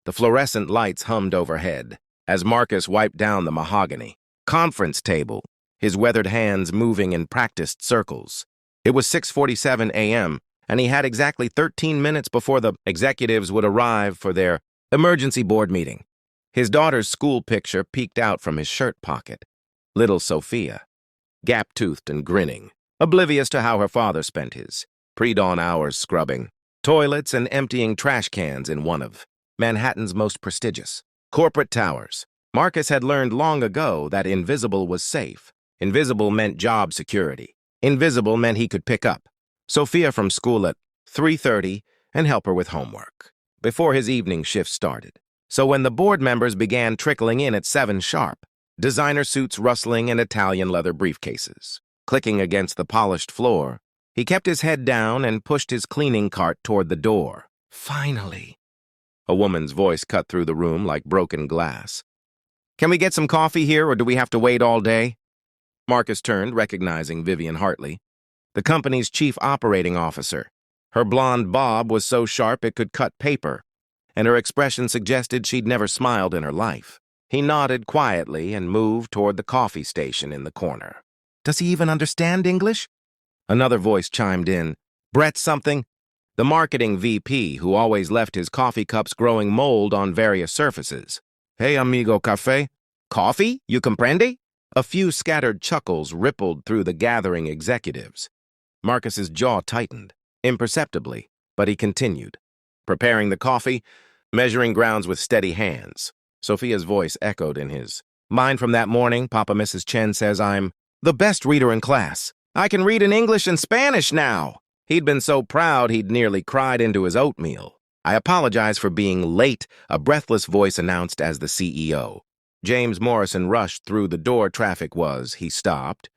The fluorescent lights hummed overhead as Marcus wiped down the mahogany. Conference table, his weathered hands moving in practiced circles. It was 6:47 a.m., and he had exactly 13 minutes before the executives would arrive for their emergency board meeting. His daughter's school picture peeked out from his shirt pocket. Little Sophia, gap-toothed and grinning, oblivious to how her father spent his pre-dawn hours scrubbing toilets and emptying trash cans in one of Manhattan's most prestigious corporate towers. Marcus had learned long ago that invisible was safe. Invisible meant job security. Invisible meant he could pick up Sophia from school at 3:30 and help her with homework before his evening shift started. So when the board members began trickling in at 7 sharp, designer suits rustling and Italian leather briefcases clicking against the polished floor, he kept his head down and pushed his cleaning cart toward the door. Finally. A woman's voice cut through the room like broken glass. "Can we get some coffee here, or do we have to wait all day?" Marcus turned, recognizing Vivian Hartley, the company's chief operating officer. Her blonde bob was so sharp it could cut paper, and her expression suggested she'd never smiled in her life. He nodded quietly and moved toward the coffee station in the corner. "Does he even understand English?" Another voice chimed in. "Brett something?" The marketing VP, who always left his coffee cups growing mold on various surfaces. "Hey, amigo, café?" "Coffee? You comprende?" A few scattered chuckles rippled through the gathering executives. Marcus's jaw tightened, imperceptibly, but he continued. Preparing the coffee, measuring grounds with steady hands. Sophia's voice echoed in his. "Mine from that morning, Papa Mrs. Chen says I'm the best reader in class. I can read in English and Spanish now." He'd been so proud he'd nearly cried into his oatmeal. "I apologize for being late," a breathless voice announced as the CEO. James Morrison rushed through the door. Traffic was. He stopped.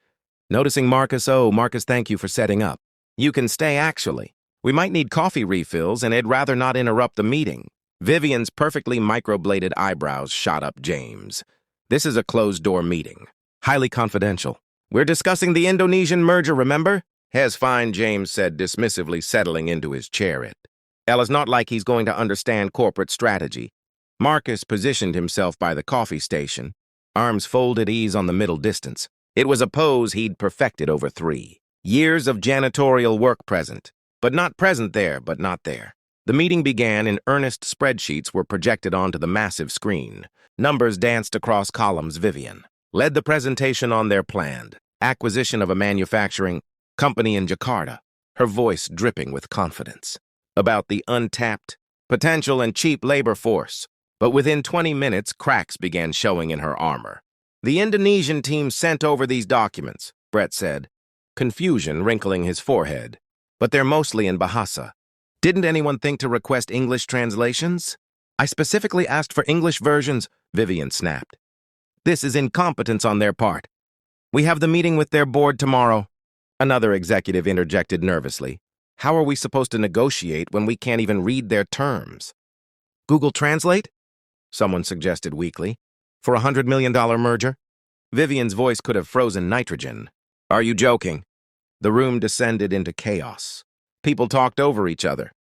Noticing Marcus, "Oh, Marcus, thank you for setting up. You can stay, actually. We might need coffee refills, and I'd rather not interrupt the meeting." Vivian's perfectly microbladed eyebrows shot up James. "This is a closed-door meeting. Highly confidential. We're discussing the Indonesian merger, remember?" "Hes fine," James said dismissively, settling into his chair. It's not like he's going to understand corporate strategy." Marcus positioned himself by the coffee station, arms folded ease on the middle distance. It was a pose he'd perfected over 3 years of janitorial work present, but not there. The meeting began and earnest spreadsheets were projected onto the massive screen. Numbers danced across columns. Vivian led the presentation on their planned acquisition of a manufacturing company in Jakarta, her voice dripping with confidence about the untapped potential and cheap labor force. But within 20 minutes, cracks began showing in her armor. "The Indonesian team sent over these documents," Brett said, confusion wrinkling his forehead. "But they're mostly in Bahasa. Didn't anyone think to request English translations?" "I specifically asked for English versions," Vivian snapped. "This is incompetence on their part. We have the meeting with their board tomorrow." Another executive interjected nervously. "How are we supposed to negotiate when we can't even read their terms?" "Google Translate?" someone suggested weakly. "For a $100 million merger?" Vivian's voice could have frozen nitrogen. "Are you joking?" The room descended into chaos. People talked over each other.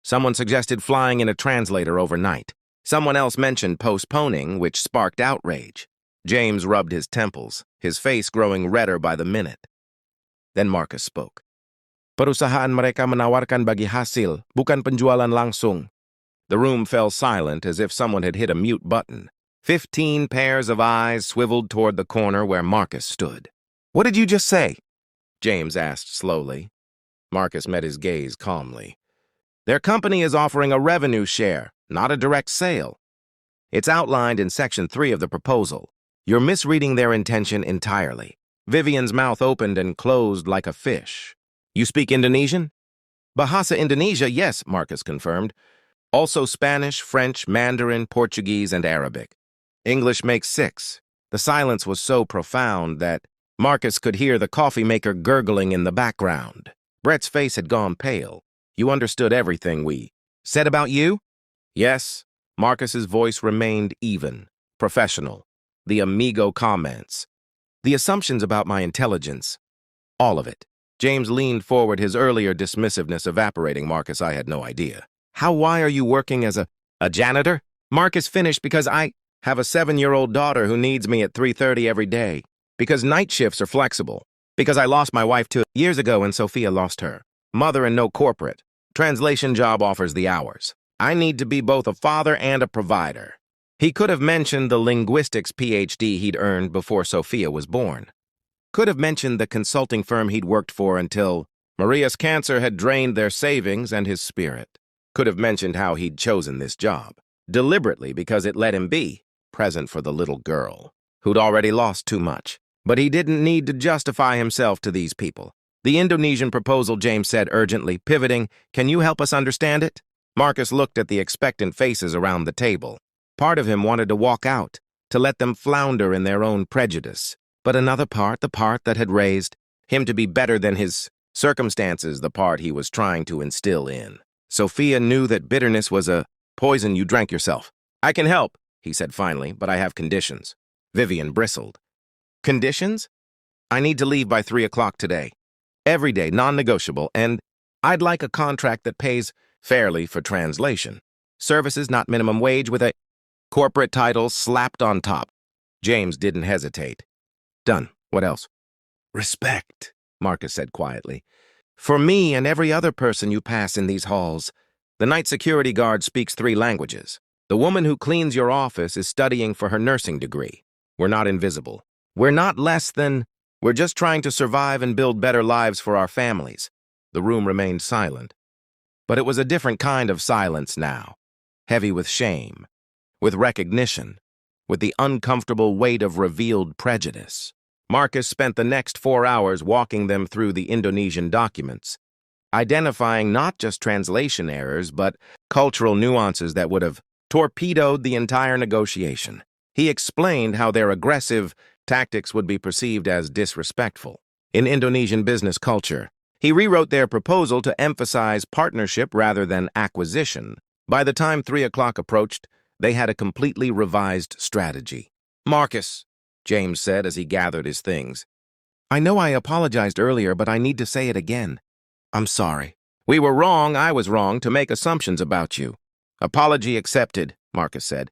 Someone suggested flying in a translator overnight. Someone else mentioned postponing, which sparked outrage. James rubbed his temples, his face growing redder by the minute. Then Marcus spoke. "Perusahaan mereka menawarkan bagi hasil, bukan penjualan langsung." The room fell silent as if someone had hit a mute button. 15 pairs of eyes swiveled toward the corner where Marcus stood. "What did you just say?" James asked slowly. Marcus met his gaze calmly. "Their company is offering a revenue share, not a direct sale. It's outlined in Section 3 of the proposal. You're misreading their intention entirely." Vivian's mouth opened and closed like a fish. "You speak Indonesian?" "Bahasa Indonesia, yes," Marcus confirmed. "Also Spanish, French, Mandarin, Portuguese, and Arabic. English makes 6. The silence was so profound that Marcus could hear the coffee maker gurgling in the background. Brett's face had gone pale. "You understood everything we said about you?" "Yes." Marcus's voice remained even, professional. "The amigo comments. The assumptions about my intelligence. All of it." James leaned forward, his earlier dismissiveness evaporating. "Marcus, I had no idea. Why are you working as a janitor?" Marcus finished because I have a 7-year-old daughter who needs me at 3:30 every day. Because night shifts are flexible. Because I lost my wife 2 years ago and Sophia lost her mother and no corporate. Translation job offers the hours. I need to be both a father and a provider. He could have mentioned the linguistics PhD he'd earned before Sophia was born. Could have mentioned the consulting firm he'd worked for until Maria's cancer had drained their savings and his spirit. Could have mentioned how he'd chosen this job, deliberately because it let him be present for the little girl, who'd already lost too much. But he didn't need to justify himself to these people. The Indonesian proposal, James said urgently, pivoting, "Can you help us understand it?" Marcus looked at the expectant faces around the table. Part of him wanted to walk out, to let them flounder in their own prejudice. But another part, the part that had raised him to be better than his circumstances, the part he was trying to instill in. Sophia knew that bitterness was a poison you drank yourself. "I can help," he said finally, "but I have conditions." Vivian bristled. "Conditions?" "I need to leave by 3 o'clock today. Every day, non-negotiable, and I'd like a contract that pays fairly for translation. Services, not minimum wage, with a corporate title slapped on top." James didn't hesitate. "Done. What else?" "Respect," Marcus said quietly. "For me and every other person you pass in these halls. The night security guard speaks 3 languages. The woman who cleans your office is studying for her nursing degree. We're not invisible. We're not less than... We're just trying to survive and build better lives for our families." The room remained silent. But it was a different kind of silence now, heavy with shame, with recognition, with the uncomfortable weight of revealed prejudice. Marcus spent the next 4 hours walking them through the Indonesian documents, identifying not just translation errors, but cultural nuances that would have torpedoed the entire negotiation. He explained how their aggressive tactics would be perceived as disrespectful. In Indonesian business culture, he rewrote their proposal to emphasize partnership rather than acquisition. By the time 3 o'clock approached, they had a completely revised strategy. "Marcus," James said as he gathered his things, "I know I apologized earlier, but I need to say it again. I'm sorry. We were wrong, I was wrong, to make assumptions about you." "Apology accepted," Marcus said.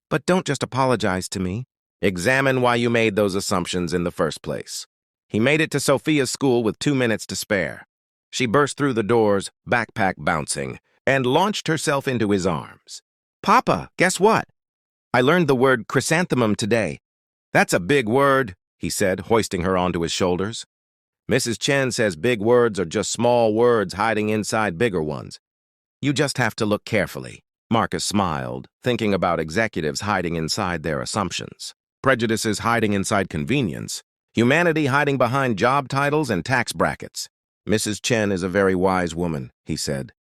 "But don't just apologize to me. Examine why you made those assumptions in the first place." He made it to Sophia's school with 2 minutes to spare. She burst through the doors, backpack bouncing, and launched herself into his arms. "Papa, guess what? I learned the word chrysanthemum today." "That's a big word," he said, hoisting her onto his shoulders. "Mrs. Chen says big words are just small words hiding inside bigger ones. You just have to look carefully." Marcus smiled, thinking about executives hiding inside their assumptions, prejudices hiding inside convenience, humanity hiding behind job titles and tax brackets. "Mrs. Chen is a very wise woman," he said.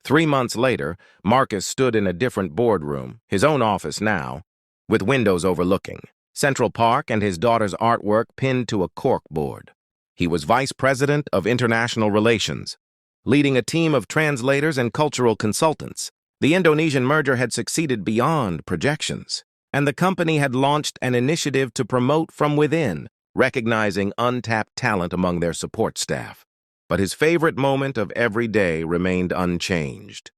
3 months later, Marcus stood in a different boardroom, his own office now, with windows overlooking Central Park and his daughter's artwork pinned to a corkboard. He was Vice President of International Relations, leading a team of translators and cultural consultants. The Indonesian merger had succeeded beyond projections, and the company had launched an initiative to promote from within, recognizing untapped talent among their support staff. But his favorite moment of every day remained unchanged.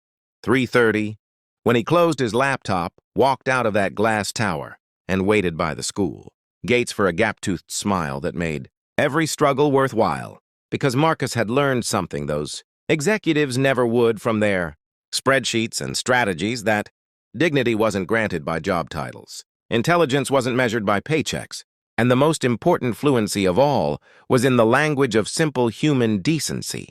3:30, when he closed his laptop, walked out of that glass tower, and waited by the school gates for a gap-toothed smile that made every struggle worthwhile, because Marcus had learned something those executives never would from their spreadsheets and strategies, that dignity wasn't granted by job titles, intelligence wasn't measured by paychecks, and the most important fluency of all was in the language of simple human decency.